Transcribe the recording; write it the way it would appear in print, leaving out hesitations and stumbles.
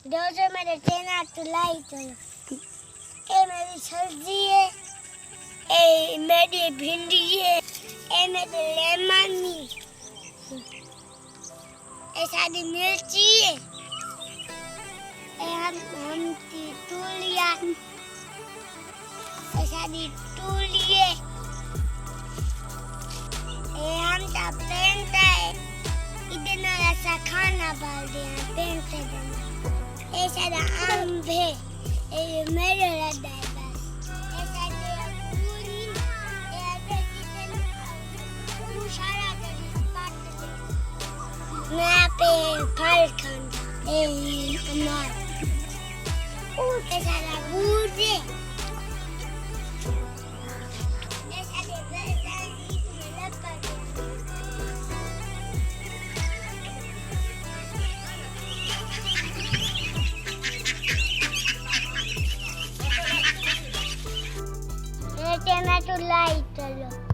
दोस्तों मेरे चेना तुलाई तो ये मेरी सब्जी है, ये मेरी भिंडी है, ये मेरी लेमन है, ये सारी मिर्ची है, ये हम तूलिया, ये सारी तूली है, ये हम ता पेंटा है, इधर ना ऐसा खाना डाल दिया पेंटे देना, ये सारा आम है, ये मेरे लड्डा है बस, ये सारी पूरी, ये अगर कितने मुशारा करी पार्ट दे, मैं पे फल खाना, ये अनार, ये सारा गुड़ है, ये सारे बर्तन इसमें लगा दे। टमाटो लाई चलो।